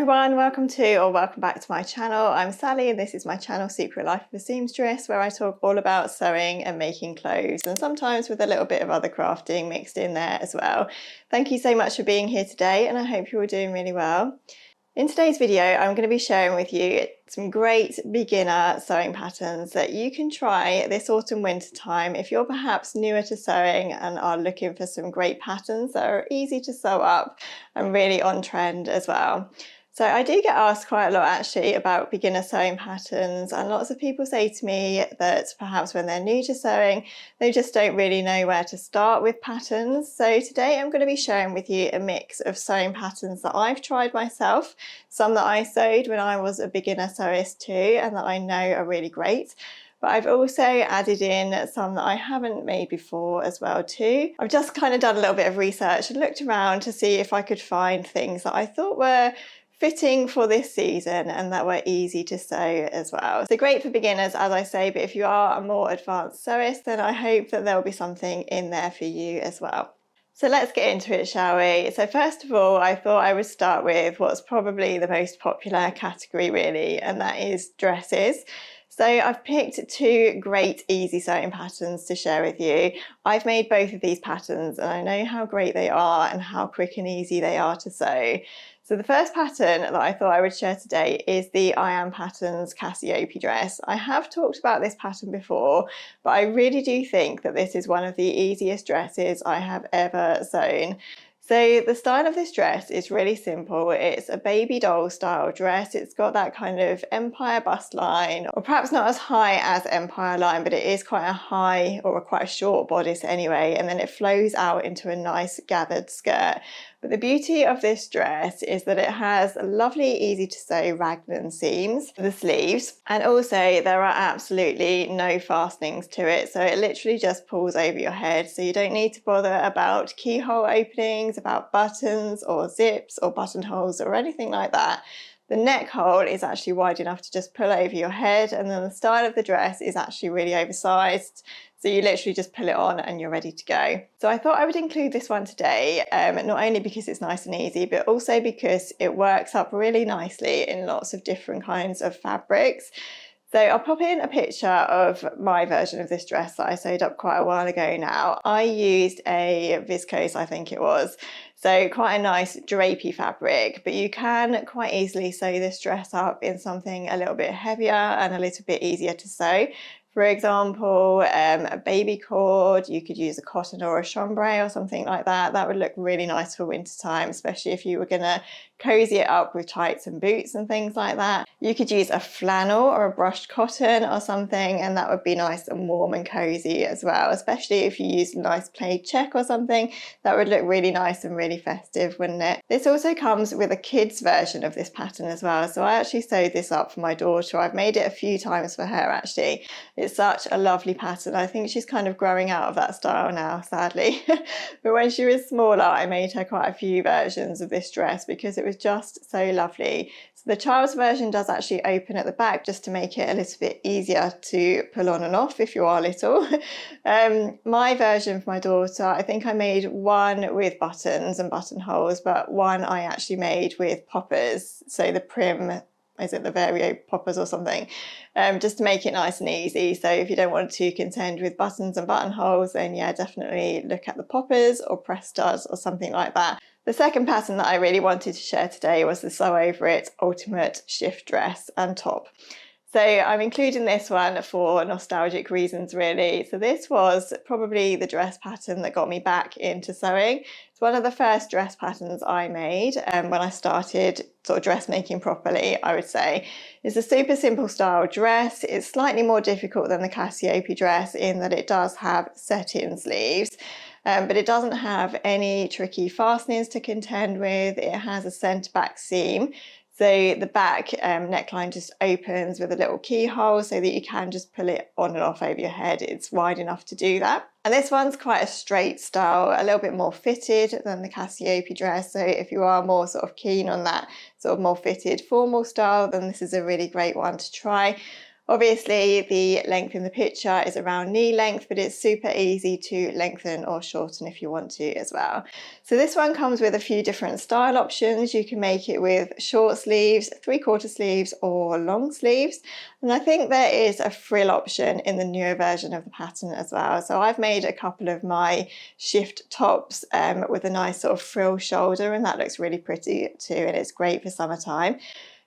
everyone, welcome back to my channel. I'm Sally and this is my channel Secret Life of a Seamstress, where I talk all about sewing and making clothes, and sometimes with a little bit of other crafting mixed in there as well. Thank you so much for being here today, and I hope you're all doing really well. In today's video, I'm going to be sharing with you some great beginner sewing patterns that you can try this autumn winter time if you're perhaps newer to sewing and are looking for some great patterns that are easy to sew up and really on trend as well. So I do get asked quite a lot actually about beginner sewing patterns, and lots of people say to me that perhaps when they're new to sewing, they just don't really know where to start with patterns. So today I'm going to be sharing with you a mix of sewing patterns that I've tried myself, some that I sewed when I was a beginner sewist too, and that I know are really great. But I've also added in some that I haven't made before as well too. I've just kind of done a little bit of research and looked around to see if I could find things that I thought were fitting for this season and that were easy to sew as well. So great for beginners, as I say, but if you are a more advanced sewist, then I hope that there'll be something in there for you as well. So let's get into it, shall we? So first of all, I thought I would start with what's probably the most popular category really, and that is dresses. So I've picked two great easy sewing patterns to share with you. I've made both of these patterns and I know how great they are and how quick and easy they are to sew. So the first pattern that I thought I would share today is the I Am Patterns Cassiope dress. I have talked about this pattern before, but I really do think that this is one of the easiest dresses I have ever sewn. So the style of this dress is really simple. It's a baby doll style dress. It's got that kind of empire bust line, or perhaps not as high as empire line, but it is quite a high or quite a short bodice anyway, and then it flows out into a nice gathered skirt. But the beauty of this dress is that it has lovely, easy to sew raglan seams for the sleeves, and also there are absolutely no fastenings to it, so it literally just pulls over your head, so you don't need to bother about keyhole openings, about buttons or zips or buttonholes or anything like that. The neck hole is actually wide enough to just pull over your head, and then the style of the dress is actually really oversized. So you literally just pull it on and you're ready to go. So I thought I would include this one today, not only because it's nice and easy, but also because it works up really nicely in lots of different kinds of fabrics. So I'll pop in a picture of my version of this dress that I sewed up quite a while ago now. I used a viscose, I think it was. So quite a nice drapey fabric, but you can quite easily sew this dress up in something a little bit heavier and a little bit easier to sew. For example, a baby cord, you could use a cotton or a chambray or something like that. That would look really nice for winter time, especially if you were going to cozy it up with tights and boots and things like that. You could use a flannel or a brushed cotton or something, and that would be nice and warm and cozy as well, especially if you used a nice plaid check or something. That would look really nice and really festive, wouldn't it? This also comes with a kid's version of this pattern as well, so I actually sewed this up for my daughter. I've made it a few times for her actually. It's such a lovely pattern. I think she's kind of growing out of that style now, sadly. But when she was smaller, I made her quite a few versions of this dress because it was just so lovely. So the child's version does actually open at the back just to make it a little bit easier to pull on and off if you are little. My version for my daughter, I think I made one with buttons and buttonholes, but one I actually made with poppers. So the prim, is it the Vario poppers or something, just to make it nice and easy. So if you don't want to contend with buttons and buttonholes, then yeah, definitely look at the poppers or press studs or something like that. The second pattern that I really wanted to share today was the Sew Over It Ultimate Shift Dress and Top. So I'm including this one for nostalgic reasons really. So this was probably the dress pattern that got me back into sewing. It's one of the first dress patterns I made when I started sort of dressmaking properly, I would say. It's a super simple style dress. It's slightly more difficult than the Cassiope dress in that it does have set-in sleeves. But it doesn't have any tricky fastenings to contend with. It has a centre back seam. So the back neckline just opens with a little keyhole so that you can just pull it on and off over your head. It's wide enough to do that. And this one's quite a straight style, a little bit more fitted than the Cassiope dress. So if you are more sort of keen on that sort of more fitted formal style, then this is a really great one to try. Obviously, the length in the picture is around knee length, but it's super easy to lengthen or shorten if you want to as well. So this one comes with a few different style options. You can make it with short sleeves, 3/4 sleeves, or long sleeves. And I think there is a frill option in the newer version of the pattern as well. So I've made a couple of my shift tops with a nice sort of frill shoulder, and that looks really pretty too, and it's great for summertime.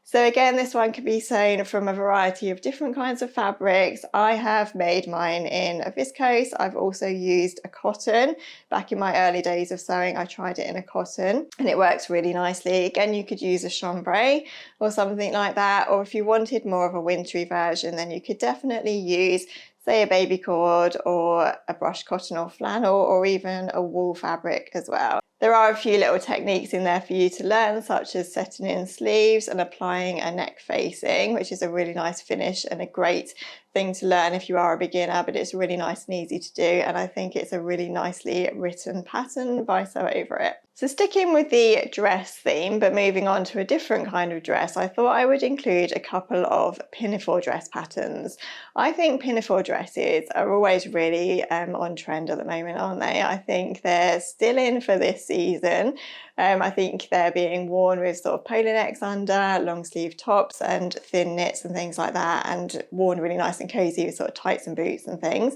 So again, this one can be sewn from a variety of different kinds of fabrics. I have made mine in a viscose. I've also used a cotton. Back in my early days of sewing, I tried it in a cotton and it works really nicely. Again, you could use a chambray or something like that. Or if you wanted more of a wintry version, then you could definitely use, say, a baby cord or a brushed cotton or flannel, or even a wool fabric as well. There are a few little techniques in there for you to learn, such as setting in sleeves and applying a neck facing, which is a really nice finish and a great thing to learn if you are a beginner, but it's really nice and easy to do, and I think it's a really nicely written pattern by Sew Over It. So sticking with the dress theme, but moving on to a different kind of dress, I thought I would include a couple of pinafore dress patterns. I think pinafore dresses are always really on trend at the moment, aren't they? I think they're still in for this season. I think they're being worn with sort of polo necks under, long sleeve tops and thin knits and things like that, and worn really nice and cozy with sort of tights and boots and things.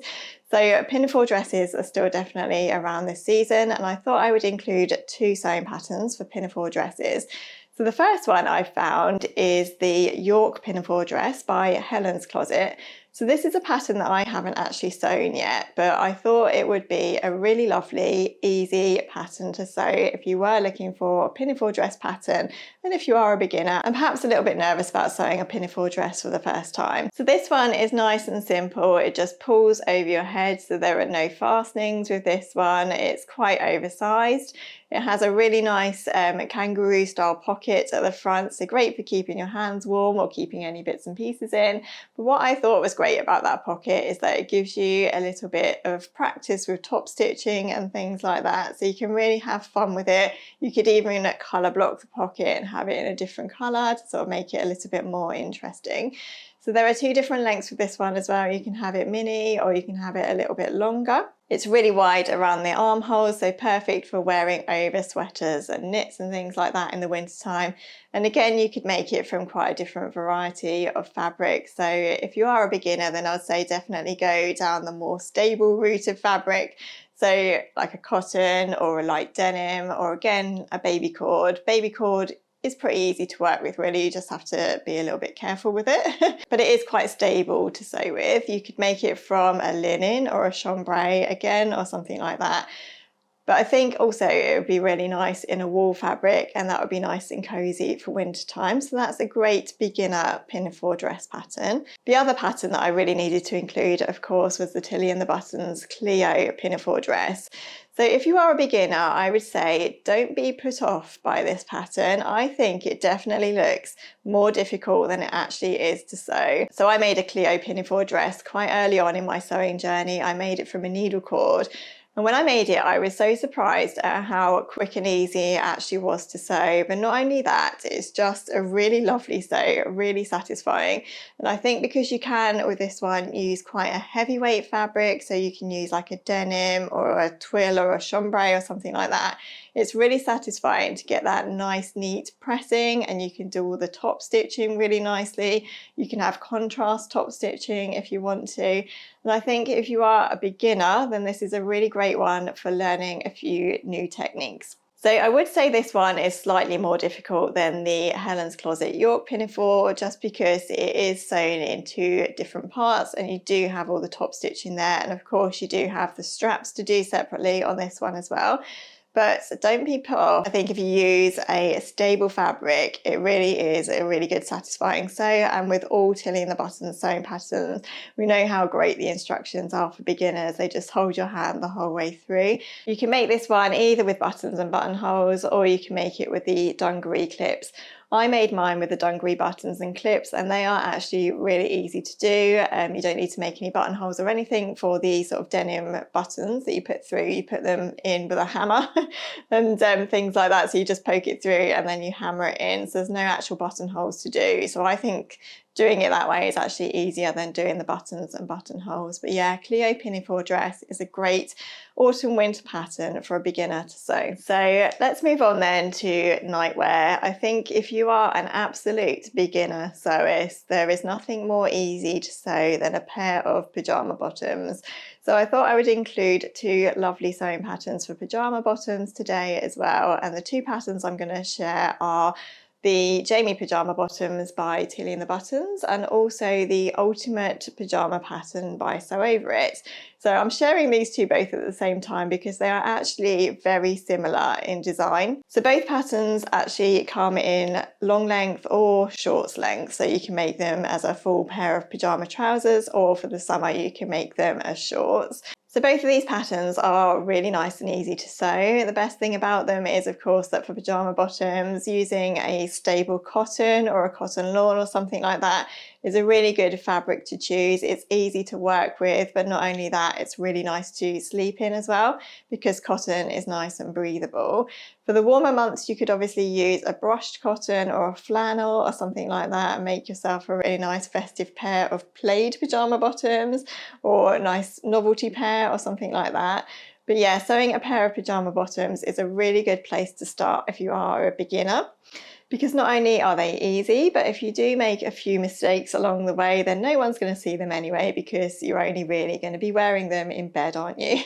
So pinafore dresses are still definitely around this season, and I thought I would include 2 sewing patterns for pinafore dresses. So the first one I found is the York pinafore dress by Helen's Closet. So this is a pattern that I haven't actually sewn yet, but I thought it would be a really lovely, easy pattern to sew if you were looking for a pinafore dress pattern, and if you are a beginner and perhaps a little bit nervous about sewing a pinafore dress for the first time. So this one is nice and simple. It just pulls over your head, so there are no fastenings with this one. It's quite oversized. It has a really nice kangaroo style pocket at the front, so great for keeping your hands warm or keeping any bits and pieces in. But what I thought was great about that pocket is that it gives you a little bit of practice with top stitching and things like that, so you can really have fun with it. You could even colour block the pocket and have it in a different colour to sort of make it a little bit more interesting. So there are 2 different lengths with this one as well. You can have it mini or you can have it a little bit longer. It's really wide around the armholes, so perfect for wearing over sweaters and knits and things like that in the winter time. And again, you could make it from quite a different variety of fabric. So if you are a beginner, then I'd say definitely go down the more stable route of fabric. So like a cotton or a light denim, or again, a baby cord. Baby cord is pretty easy to work with, really. You just have to be a little bit careful with it. But it is quite stable to sew with. You could make it from a linen or a chambray again, or something like that. But I think also it would be really nice in a wool fabric, and that would be nice and cozy for winter time. So that's a great beginner pinafore dress pattern. The other pattern that I really needed to include, of course, was the Tilly and the Buttons Cleo pinafore dress. So if you are a beginner, I would say don't be put off by this pattern. I think it definitely looks more difficult than it actually is to sew. So I made a Cleo pinafore dress quite early on in my sewing journey. I made it from a needle cord. And when I made it, I was so surprised at how quick and easy it actually was to sew. But not only that, it's just a really lovely sew, really satisfying. And I think because you can, with this one, use quite a heavyweight fabric, so you can use like a denim or a twill or a chambray or something like that. It's really satisfying to get that nice, neat pressing, and you can do all the top stitching really nicely. You can have contrast top stitching if you want to. And I think if you are a beginner, then this is a really great one for learning a few new techniques. So I would say this one is slightly more difficult than the Helen's Closet York pinafore, just because it is sewn into different parts and you do have all the top stitching there. And of course you do have the straps to do separately on this one as well. But don't be put off. I think if you use a stable fabric, it really is a really good satisfying sew. And with all Tilly and the Buttons sewing patterns, we know how great the instructions are for beginners. They just hold your hand the whole way through. You can make this one either with buttons and buttonholes, or you can make it with the dungaree clips. I made mine with the dungaree buttons and clips, and they are actually really easy to do. You don't need to make any buttonholes or anything for the sort of denim buttons that you put through. You put them in with a hammer and things like that. So you just poke it through and then you hammer it in. So there's no actual buttonholes to do. So I think doing it that way is actually easier than doing the buttons and buttonholes. But yeah, Clio Pinafore dress is a great autumn winter pattern for a beginner to sew. So let's move on then to nightwear. I think if you are an absolute beginner sewist, there is nothing more easy to sew than a pair of pyjama bottoms. So I thought I would include two lovely sewing patterns for pyjama bottoms today as well. And the two patterns I'm going to share are the Jamie Pyjama Bottoms by Tilly and the Buttons, and also the Ultimate Pyjama Pattern by Sew Over It. So I'm sharing these two both at the same time because they are actually very similar in design. So both patterns actually come in long length or shorts length, so you can make them as a full pair of pyjama trousers, or for the summer you can make them as shorts. So both of these patterns are really nice and easy to sew. The best thing about them is, of course, that for pyjama bottoms, using a stable cotton or a cotton lawn or something like that is a really good fabric to choose. It's easy to work with, but not only that, it's really nice to sleep in as well because cotton is nice and breathable. For the warmer months, you could obviously use a brushed cotton or a flannel or something like that and make yourself a really nice festive pair of plaid pyjama bottoms or a nice novelty pair or something like that. But yeah, sewing a pair of pyjama bottoms is a really good place to start if you are a beginner, because not only are they easy, but if you do make a few mistakes along the way, then no one's going to see them anyway because you're only really going to be wearing them in bed, aren't you?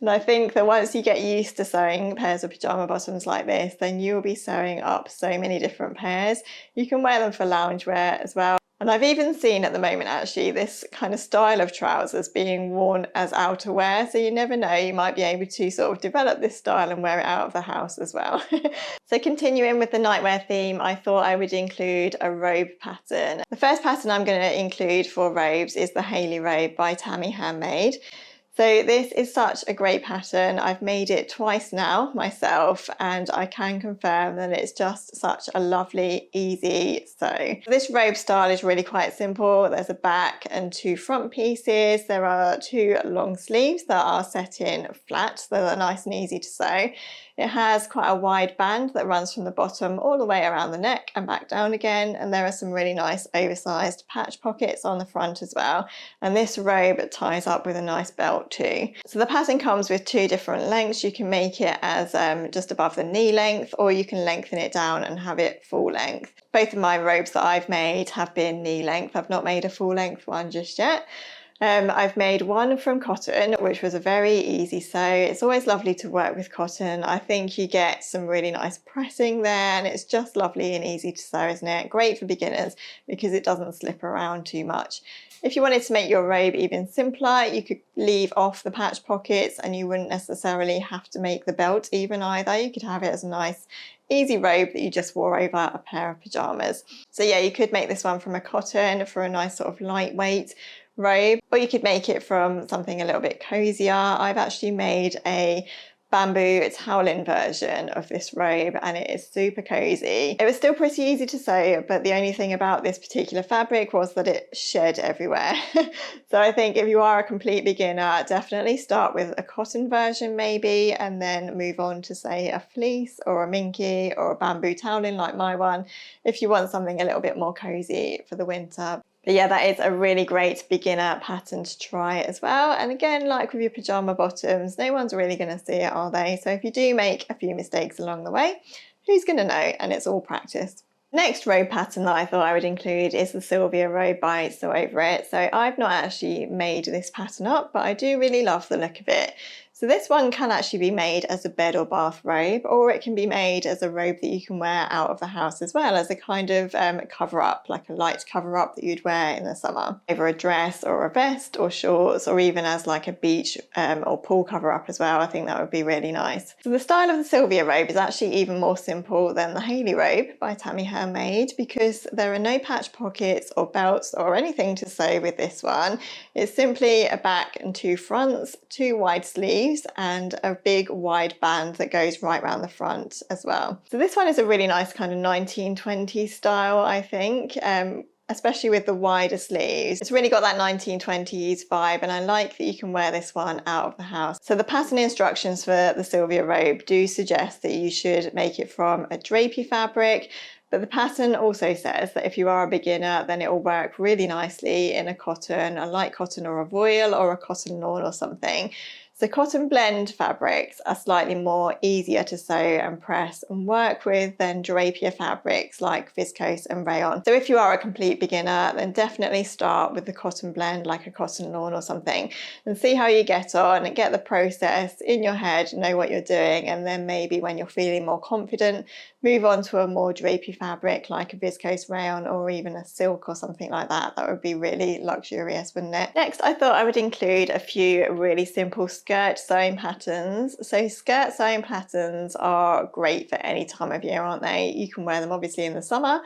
And I think that once you get used to sewing pairs of pyjama bottoms like this, then you'll be sewing up so many different pairs. You can wear them for loungewear as well. And I've even seen at the moment actually this kind of style of trousers being worn as outerwear, so you never know, you might be able to sort of develop this style and wear it out of the house as well. So continuing with the nightwear theme, I thought I would include a robe pattern. The first pattern I'm going to include for robes is the Hayley robe by Tammy Handmade. So this is such a great pattern. I've made it twice now myself, and I can confirm that it's just such a lovely, easy sew. This robe style is really quite simple. There's a back and two front pieces. There are two long sleeves that are set in flat, so they're nice and easy to sew. It has quite a wide band that runs from the bottom all the way around the neck and back down again, and there are some really nice oversized patch pockets on the front as well. And this robe ties up with a nice belt too. So the pattern comes with two different lengths. You can make it as just above the knee length, or you can lengthen it down and have it full length. Both of my robes that I've made have been knee length. I've not made a full length one just yet. I've made one from cotton, which was a very easy sew. It's always lovely to work with cotton. I think you get some really nice pressing there, and it's just lovely and easy to sew, isn't it? Great for beginners because it doesn't slip around too much. If you wanted to make your robe even simpler, you could leave off the patch pockets and you wouldn't necessarily have to make the belt even either. You could have it as a nice easy robe that you just wore over a pair of pyjamas. So yeah, you could make this one from a cotton for a nice sort of lightweight robe, or you could make it from something a little bit cozier. I've actually made a bamboo toweling version of this robe and it is super cozy. It was still pretty easy to sew, but the only thing about this particular fabric was that it shed everywhere. So I think if you are a complete beginner, definitely start with a cotton version maybe, and then move on to say a fleece or a minky or a bamboo toweling like my one if you want something a little bit more cozy for the winter. But yeah, that is a really great beginner pattern to try as well. And again, like with your pyjama bottoms, no one's really going to see it, are they? So if you do make a few mistakes along the way, who's going to know? And it's all practice. Next robe pattern that I thought I would include is the Sylvia robe by Sew Over It. So I've not actually made this pattern up, but I do really love the look of it. So this one can actually be made as a bed or bath robe, or it can be made as a robe that you can wear out of the house as well, as a kind of cover up, like a light cover up that you'd wear in the summer over a dress or a vest or shorts, or even as like a beach or pool cover up as well. I think that would be really nice. So the style of the Sylvia robe is actually even more simple than the Hayley robe by Tammy Handmade, because there are no patch pockets or belts or anything to sew with this one. It's simply a back and two fronts, two wide sleeves, and a big wide band that goes right around the front as well. So this one is a really nice kind of 1920s style, I think, especially with the wider sleeves. It's really got that 1920s vibe, and I like that you can wear this one out of the house. So the pattern instructions for the Sylvia robe do suggest that you should make it from a drapey fabric, But the pattern also says that if you are a beginner, then it will work really nicely in a cotton, a light cotton or a voile or a cotton lawn or something. So cotton blend fabrics are slightly more easier to sew and press and work with than drapier fabrics like viscose and rayon. So if you are a complete beginner, then definitely start with the cotton blend like a cotton lawn or something and see how you get on and get the process in your head, know what you're doing, and then maybe when you're feeling more confident, move on to a more drapey fabric like a viscose rayon or even a silk or something like that. That would be really luxurious, wouldn't it? Next, I thought I would include a few really simple skirt sewing patterns. So skirt sewing patterns are great for any time of year, aren't they? You can wear them obviously in the summer,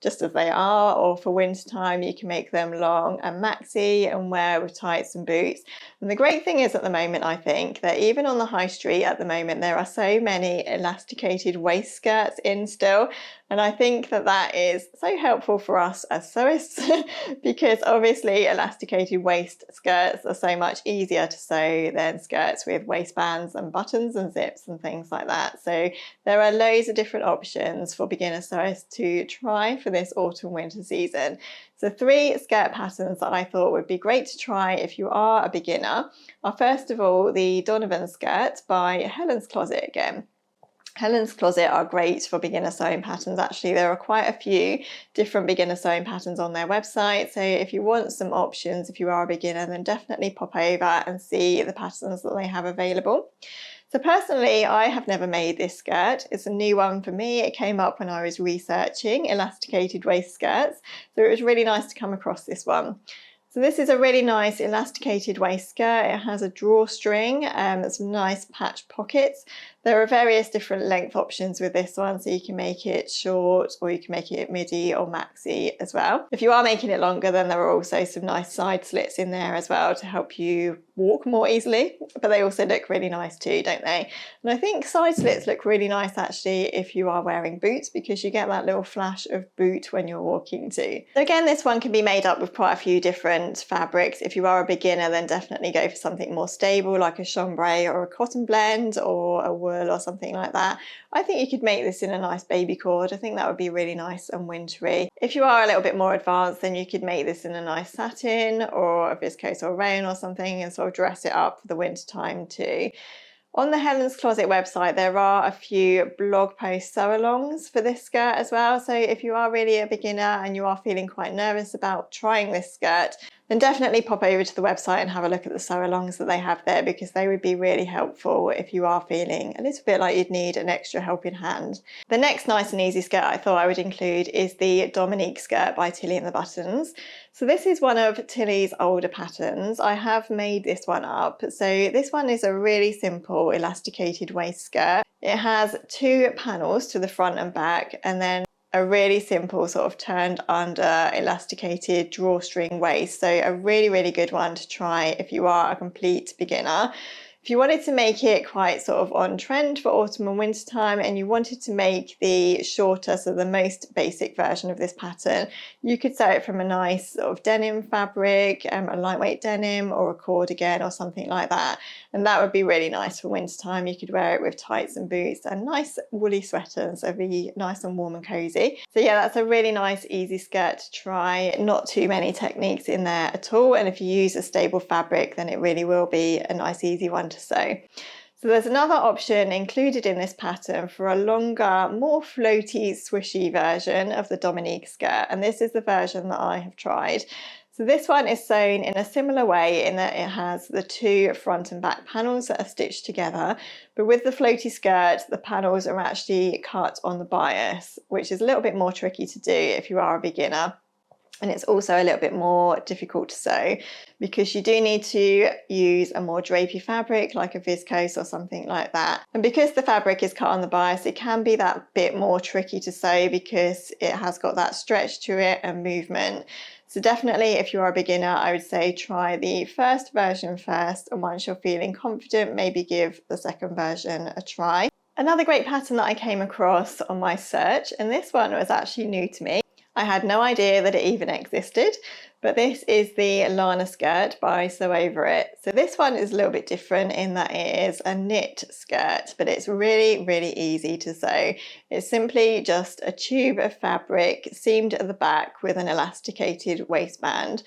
just as they are, or for winter time you can make them long and maxi and wear with tights and boots. And the great thing is at the moment, I think, that even on the high street at the moment there are so many elasticated waist skirts in still, and I think that that is so helpful for us as sewists because obviously elasticated waist skirts are so much easier to sew than skirts with waistbands and buttons and zips and things like that. So there are loads of different options for beginner sewists to try for this autumn winter season. So 3 skirt patterns that I thought would be great to try if you are a beginner are first of all the Donovan skirt by Helen's Closet again. Helen's Closet are great for beginner sewing patterns. Actually, there are quite a few different beginner sewing patterns on their website. So if you want some options, if you are a beginner, then definitely pop over and see the patterns that they have available. So personally, I have never made this skirt. It's a new one for me. It came up when I was researching elasticated waist skirts. So it was really nice to come across this one. So this is a really nice elasticated waist skirt. It has a drawstring, some nice patch pockets. There are various different length options with this one, so you can make it short or you can make it midi or maxi as well. If you are making it longer, then there are also some nice side slits in there as well to help you walk more easily, but they also look really nice too, don't they? And I think side slits look really nice actually if you are wearing boots, because you get that little flash of boot when you're walking too. So again, this one can be made up with quite a few different fabrics. If you are a beginner, then definitely go for something more stable like a chambray or a cotton blend or a wool or something like that. I think you could make this in a nice baby cord. I think that would be really nice and wintry. If you are a little bit more advanced, then you could make this in a nice satin or a viscose or rayon or something and sort of dress it up for the winter time too. On the Helen's Closet website, there are a few blog post sew-alongs for this skirt as well. So if you are really a beginner and you are feeling quite nervous about trying this skirt, then definitely pop over to the website and have a look at the sew-alongs that they have there, because they would be really helpful if you are feeling a little bit like you'd need an extra helping hand. The next nice and easy skirt I thought I would include is the Dominique skirt by Tilly and the Buttons. So this is one of Tilly's older patterns. I have made this one up. So this one is a really simple elasticated waist skirt. It has 2 panels to the front and back, and then a really simple sort of turned under elasticated drawstring waist. So a really, really good one to try if you are a complete beginner. If you wanted to make it quite sort of on trend for autumn and winter time, and you wanted to make the shorter, so the most basic version of this pattern, you could sew it from a nice sort of denim fabric, a lightweight denim or a cardigan or something like that. And that would be really nice for winter time. You could wear it with tights and boots and nice woolly sweaters, so it'd be nice and warm and cozy. So yeah, that's a really nice easy skirt to try. Not too many techniques in there at all. And if you use a stable fabric, then it really will be a nice easy one to sew. So there's another option included in this pattern for a longer, more floaty, swishy version of the Dominique skirt, and this is the version that I have tried. So this one is sewn in a similar way in that it has the 2 front and back panels that are stitched together, but with the floaty skirt, the panels are actually cut on the bias, which is a little bit more tricky to do if you are a beginner. And it's also a little bit more difficult to sew because you do need to use a more drapey fabric like a viscose or something like that. And because the fabric is cut on the bias, it can be that bit more tricky to sew because it has got that stretch to it and movement. So definitely if you are a beginner, I would say try the first version first, and once you're feeling confident, maybe give the second version a try. Another great pattern that I came across on my search, and this one was actually new to me. I had no idea that it even existed, but this is the Lana skirt by Sew Over It. So this one is a little bit different in that it is a knit skirt, but it's really, really easy to sew. It's simply just a tube of fabric seamed at the back with an elasticated waistband.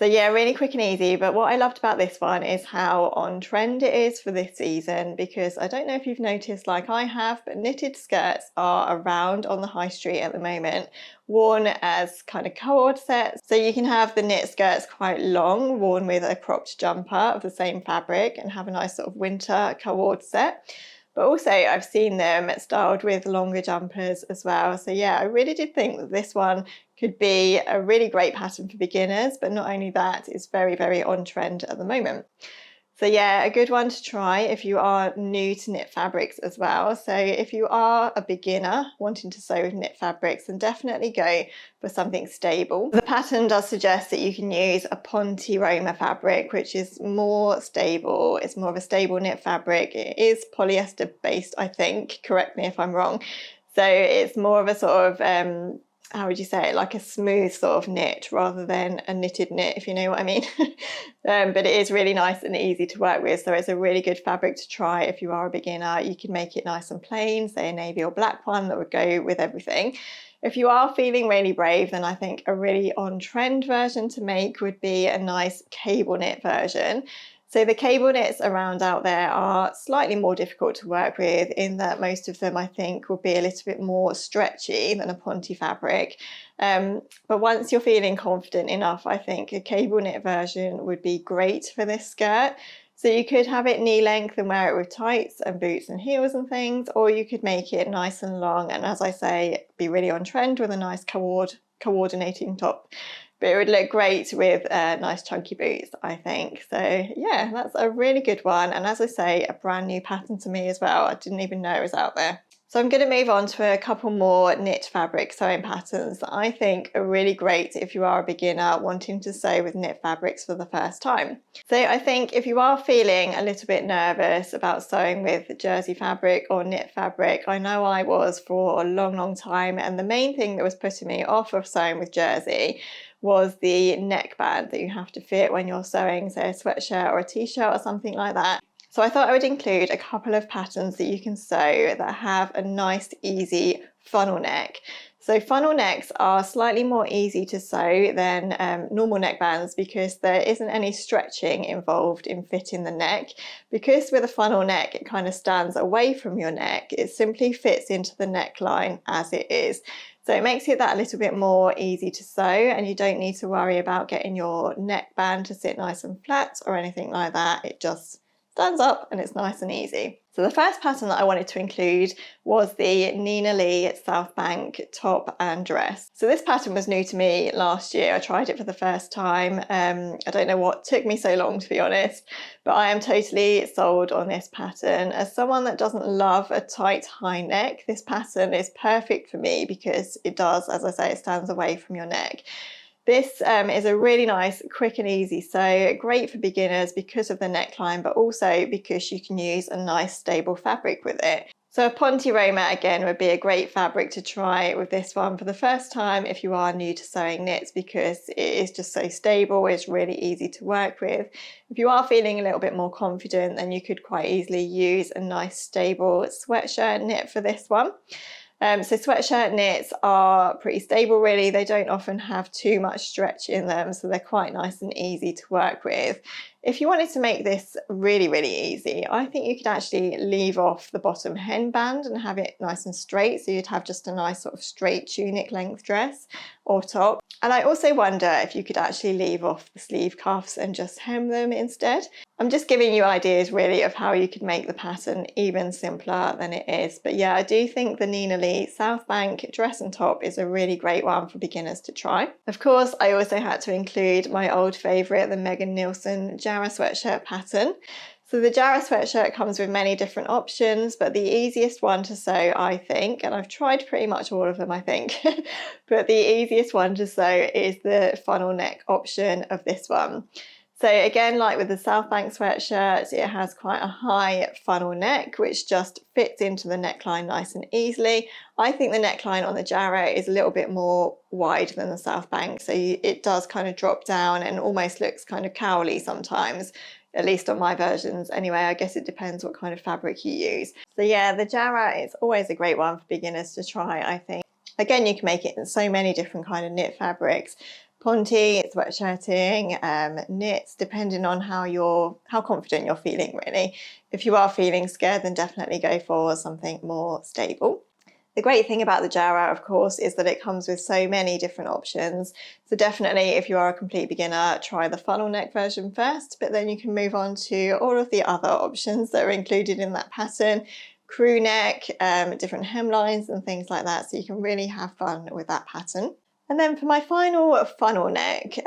So yeah, really quick and easy, but what I loved about this one is how on trend it is for this season, because I don't know if you've noticed like I have, but knitted skirts are around on the high street at the moment, worn as kind of co-ord sets. So you can have the knit skirts quite long, worn with a cropped jumper of the same fabric, and have a nice sort of winter co-ord set. But also I've seen them styled with longer jumpers as well. So yeah, I really did think that this one could be a really great pattern for beginners, but not only that, it's very, very on trend at the moment. So yeah, a good one to try if you are new to knit fabrics as well. So if you are a beginner wanting to sew with knit fabrics, then definitely go for something stable. The pattern does suggest that you can use a Ponte Roma fabric, which is more stable. It's more of a stable knit fabric. It is polyester based, I think. Correct me if I'm wrong. So it's more of a sort of how would you say it, like a smooth sort of knit rather than a knitted knit, if you know what I mean. But it is really nice and easy to work with, so it's a really good fabric to try if you are a beginner. You can make it nice and plain, say a navy or black one that would go with everything. If you are feeling really brave, then I think a really on-trend version to make would be a nice cable knit version. So the cable knits around out there are slightly more difficult to work with, in that most of them I think will be a little bit more stretchy than a Ponte fabric. But once you're feeling confident enough, I think a cable knit version would be great for this skirt. So you could have it knee length and wear it with tights and boots and heels and things, or you could make it nice and long and, as I say, be really on trend with a nice coordinating top. But it would look great with nice chunky boots, I think. So yeah, that's a really good one. And as I say, a brand new pattern to me as well. I didn't even know it was out there. So I'm going to move on to a couple more knit fabric sewing patterns that I think are really great if you are a beginner wanting to sew with knit fabrics for the first time. So I think if you are feeling a little bit nervous about sewing with jersey fabric or knit fabric, I know I was for a long, long time. And the main thing that was putting me off of sewing with jersey was the neckband that you have to fit when you're sewing, say, a sweatshirt or a t-shirt or something like that. So I thought I would include a couple of patterns that you can sew that have a nice, easy funnel neck. So funnel necks are slightly more easy to sew than normal neckbands because there isn't any stretching involved in fitting the neck. Because with a funnel neck, it kind of stands away from your neck. It simply fits into the neckline as it is. So it makes it that a little bit more easy to sew, and you don't need to worry about getting your neckband to sit nice and flat or anything like that. It just stands up and it's nice and easy. So the first pattern that I wanted to include was the Nina Lee South Bank top and dress. So this pattern was new to me last year. I tried it for the first time. I don't know what took me so long, to be honest, but I am totally sold on this pattern. As someone that doesn't love a tight high neck, this pattern is perfect for me because it does, as I say, it stands away from your neck. This is a really nice, quick and easy sew, great for beginners because of the neckline, but also because you can use a nice stable fabric with it. So a Ponte Roma again would be a great fabric to try with this one for the first time if you are new to sewing knits, because it is just so stable, it's really easy to work with. If you are feeling a little bit more confident, then you could quite easily use a nice stable sweatshirt knit for this one. So sweatshirt knits are pretty stable really. They don't often have too much stretch in them, so they're quite nice and easy to work with. If you wanted to make this really, really easy, I think you could actually leave off the bottom hemband and have it nice and straight, so you'd have just a nice sort of straight tunic length dress or top. And I also wonder if you could actually leave off the sleeve cuffs and just hem them instead. I'm just giving you ideas really of how you could make the pattern even simpler than it is. But yeah, I do think the Nina Lee South Bank dress and top is a really great one for beginners to try. Of course, I also had to include my old favourite, the Megan Nielsen Jarrah sweatshirt pattern. So the Jarrah sweatshirt comes with many different options, but the easiest one to sew, I think, and I've tried pretty much all of them, I think, but the easiest one to sew is the funnel neck option of this one. So again, like with the South Bank sweatshirt, it has quite a high funnel neck, which just fits into the neckline nice and easily. I think the neckline on the Jarrah is a little bit more wide than the South Bank, so it does kind of drop down and almost looks kind of cowly sometimes, at least on my versions. Anyway, I guess it depends what kind of fabric you use. So yeah, the Jarrah is always a great one for beginners to try, I think. Again, you can make it in so many different kind of knit fabrics. Ponte, sweatshirting, knits, depending on how confident you're feeling, really. If you are feeling scared, then definitely go for something more stable. The great thing about the Jarrah, of course, is that it comes with so many different options. So definitely, if you are a complete beginner, try the funnel neck version first, but then you can move on to all of the other options that are included in that pattern. Crew neck, different hemlines and things like that, so you can really have fun with that pattern. And then for my final funnel neck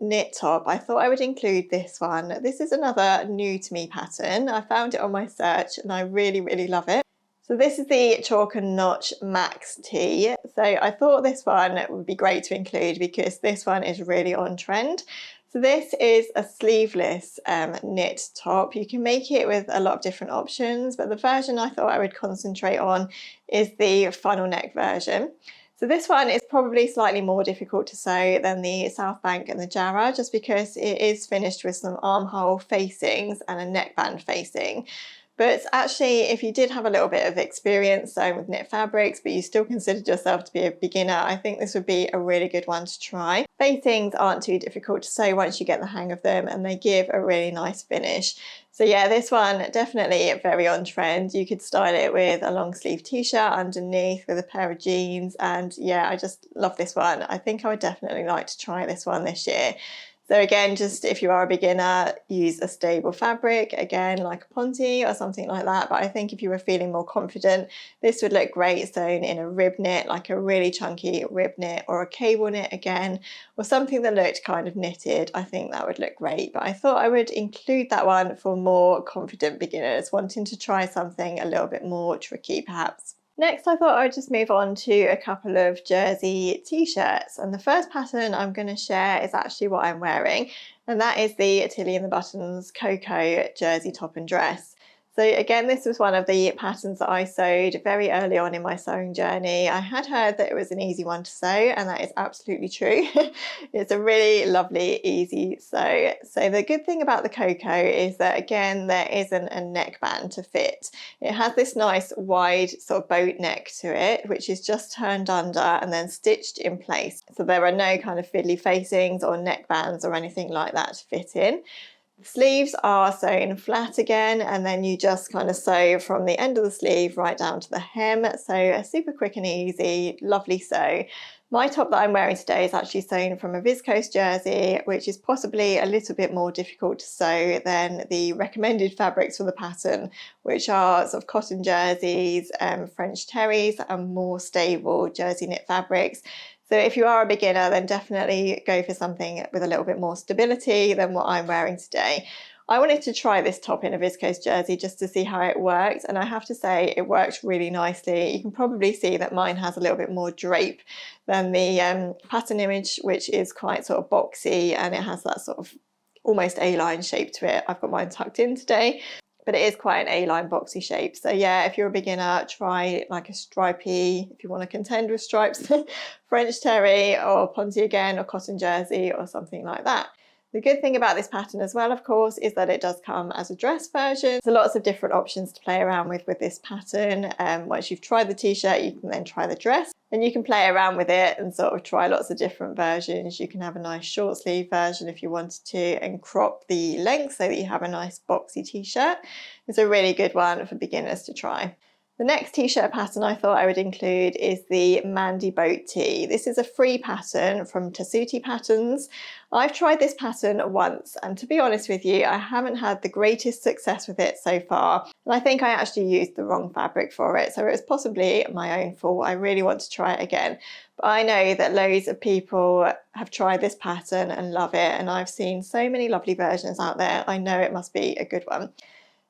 knit top, I thought I would include this one. This is another new to me pattern. I found it on my search and I really, really love it. So this is the Chalk and Notch Max Tee. So I thought this one would be great to include because this one is really on trend. So this is a sleeveless knit top. You can make it with a lot of different options, but the version I thought I would concentrate on is the funnel neck version. So this one is probably slightly more difficult to sew than the South Bank and the Jarrah, just because it is finished with some armhole facings and a neckband facing. But actually, if you did have a little bit of experience sewing with knit fabrics, but you still considered yourself to be a beginner, I think this would be a really good one to try. Facings aren't too difficult to sew once you get the hang of them, and they give a really nice finish. So yeah, this one definitely very on trend. You could style it with a long sleeve t-shirt underneath with a pair of jeans, and yeah, I just love this one. I think I would definitely like to try this one this year. So again, just if you are a beginner, use a stable fabric, again, like a Ponte or something like that. But I think if you were feeling more confident, this would look great sewn in a rib knit, like a really chunky rib knit, or a cable knit again, or something that looked kind of knitted. I think that would look great. But I thought I would include that one for more confident beginners wanting to try something a little bit more tricky, perhaps. Next, I thought I'd just move on to a couple of jersey t-shirts, and the first pattern I'm going to share is actually what I'm wearing, and that is the Tilly and the Buttons Cocoa jersey top and dress. So again, this was one of the patterns that I sewed very early on in my sewing journey. I had heard that it was an easy one to sew, and that is absolutely true. It's a really lovely, easy sew. So the good thing about the Cocoa is that, again, there isn't a neckband to fit. It has this nice wide sort of boat neck to it, which is just turned under and then stitched in place. So there are no kind of fiddly facings or neckbands or anything like that to fit in. The sleeves are sewn flat again, and then you just kind of sew from the end of the sleeve right down to the hem. So a super quick and easy, lovely sew. My top that I'm wearing today is actually sewn from a viscose jersey, which is possibly a little bit more difficult to sew than the recommended fabrics for the pattern, which are sort of cotton jerseys, French terries, and more stable jersey knit fabrics. So if you are a beginner, then definitely go for something with a little bit more stability than what I'm wearing today. I wanted to try this top in a viscose jersey just to see how it worked, and I have to say it worked really nicely. You can probably see that mine has a little bit more drape than the pattern image, which is quite sort of boxy, and it has that sort of almost A-line shape to it. I've got mine tucked in today, but it is quite an A-line boxy shape. So yeah, if you're a beginner, try like a stripy, if you want to contend with stripes, French terry or Ponte again, or cotton jersey or something like that. The good thing about this pattern as well, of course, is that it does come as a dress version. So lots of different options to play around with this pattern. Once you've tried the t-shirt, you can then try the dress, and you can play around with it and sort of try lots of different versions. You can have a nice short sleeve version if you wanted to, and crop the length so that you have a nice boxy t-shirt. It's a really good one for beginners to try. The next t-shirt pattern I thought I would include is the Mandy Boat Tee. This is a free pattern from Tessuti Patterns. I've tried this pattern once, and to be honest with you, I haven't had the greatest success with it so far. And I think I actually used the wrong fabric for it, so it was possibly my own fault. I really want to try it again. But I know that loads of people have tried this pattern and love it, and I've seen so many lovely versions out there. I know it must be a good one.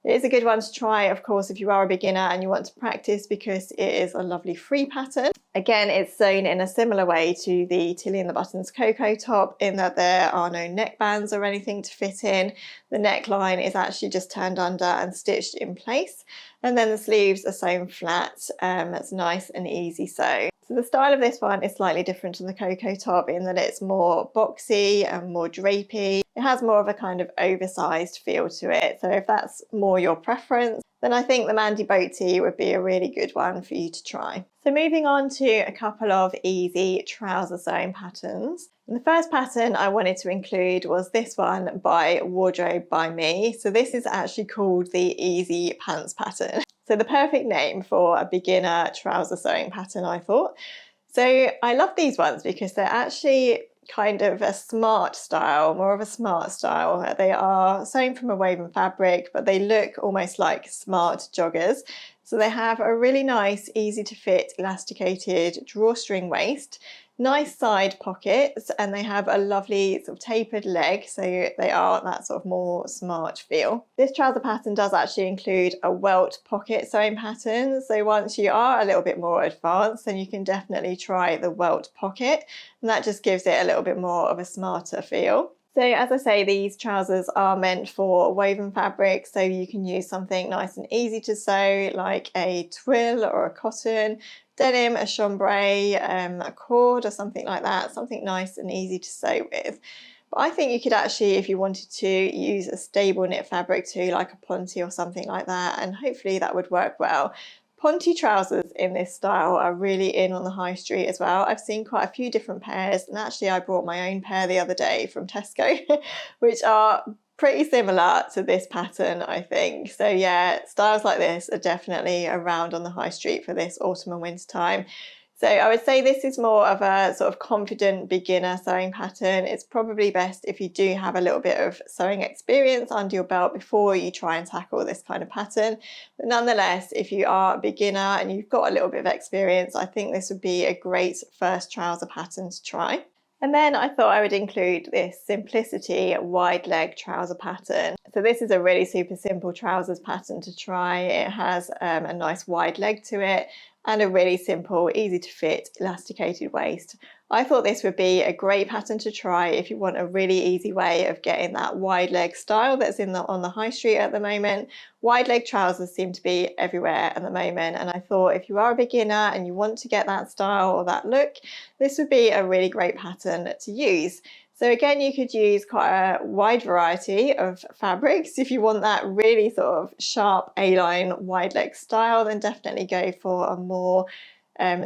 It is a good one to try, of course, if you are a beginner and you want to practice, because it is a lovely free pattern. Again, it's sewn in a similar way to the Tilly and the Buttons Cocoa top in that there are no neckbands or anything to fit in. The neckline is actually just turned under and stitched in place. And then the sleeves are sewn flat. It's nice and easy sew. So the style of this one is slightly different to the Cocoa top in that it's more boxy and more drapey. It has more of a kind of oversized feel to it. So if that's more your preference, then I think the Mandy Boat Tee would be a really good one for you to try. So moving on to a couple of easy trouser sewing patterns. And the first pattern I wanted to include was this one by Wardrobe by Me. So this is actually called the Easy Pants pattern. So the perfect name for a beginner trouser sewing pattern, I thought. So I love these ones because they're actually kind of a smart style, more of a smart style. They are sewn from a woven fabric, but they look almost like smart joggers. So they have a really nice, easy to fit elasticated drawstring waist, nice side pockets, and they have a lovely sort of tapered leg, so they are that sort of more smart feel. This trouser pattern does actually include a welt pocket sewing pattern, so once you are a little bit more advanced, then you can definitely try the welt pocket, and that just gives it a little bit more of a smarter feel. So as I say, these trousers are meant for woven fabric, so you can use something nice and easy to sew, like a twill or a cotton, denim, a chambray, a cord or something like that, something nice and easy to sew with. But I think you could actually, if you wanted to, use a stable knit fabric too, like a ponte or something like that, and hopefully that would work well. Ponte trousers in this style are really in on the high street as well. I've seen quite a few different pairs, and actually I brought my own pair the other day from Tesco, which are pretty similar to this pattern, I think. So yeah, styles like this are definitely around on the high street for this autumn and winter time. So I would say this is more of a sort of confident beginner sewing pattern. It's probably best if you do have a little bit of sewing experience under your belt before you try and tackle this kind of pattern. But nonetheless, if you are a beginner and you've got a little bit of experience, I think this would be a great first trouser pattern to try. And then I thought I would include this Simplicity wide leg trouser pattern. So this is a really super simple trousers pattern to try. It has a nice wide leg to it and a really simple, easy to fit elasticated waist. I thought this would be a great pattern to try if you want a really easy way of getting that wide leg style that's on the high street at the moment. Wide leg trousers seem to be everywhere at the moment, and I thought if you are a beginner and you want to get that style or that look, this would be a really great pattern to use. So again, you could use quite a wide variety of fabrics. If you want that really sort of sharp A-line wide leg style, then definitely go for a more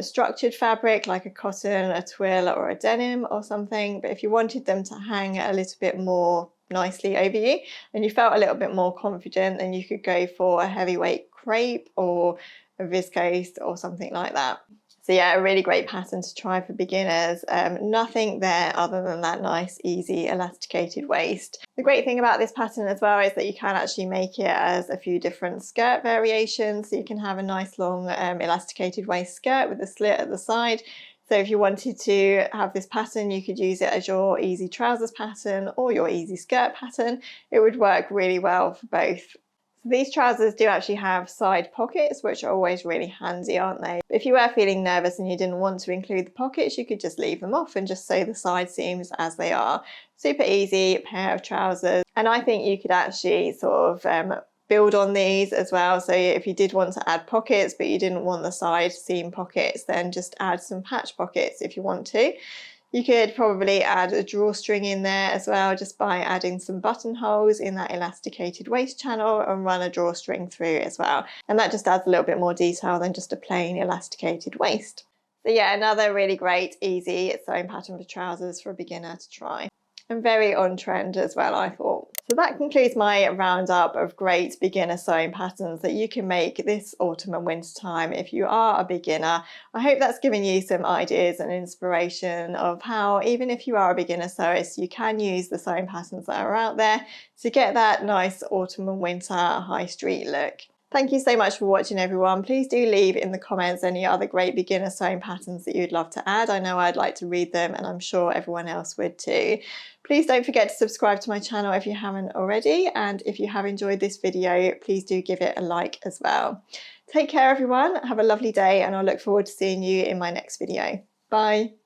structured fabric like a cotton, a twill or a denim or something. But if you wanted them to hang a little bit more nicely over you and you felt a little bit more confident, then you could go for a heavyweight crepe or a viscose or something like that. So yeah, a really great pattern to try for beginners. Nothing there other than that nice, easy, elasticated waist. The great thing about this pattern as well is that you can actually make it as a few different skirt variations. So you can have a nice long elasticated waist skirt with a slit at the side. So if you wanted to have this pattern, you could use it as your easy trousers pattern or your easy skirt pattern. It would work really well for both. So these trousers do actually have side pockets, which are always really handy, aren't they? If you were feeling nervous and you didn't want to include the pockets, you could just leave them off and just sew the side seams as they are. Super easy pair of trousers. And I think you could actually sort of build on these as well. So if you did want to add pockets, but you didn't want the side seam pockets, then just add some patch pockets if you want to. You could probably add a drawstring in there as well, just by adding some buttonholes in that elasticated waist channel and run a drawstring through as well. And that just adds a little bit more detail than just a plain elasticated waist. So yeah, another really great, easy sewing pattern for trousers for a beginner to try. And very on trend as well, I thought. So that concludes my roundup of great beginner sewing patterns that you can make this autumn and winter time if you are a beginner. I hope that's given you some ideas and inspiration of how, even if you are a beginner sewist, you can use the sewing patterns that are out there to get that nice autumn and winter high street look. Thank you so much for watching, everyone. Please do leave in the comments any other great beginner sewing patterns that you'd love to add. I know I'd like to read them, and I'm sure everyone else would too. Please don't forget to subscribe to my channel if you haven't already, and if you have enjoyed this video, please do give it a like as well. Take care, everyone. Have a lovely day, and I'll look forward to seeing you in my next video. Bye.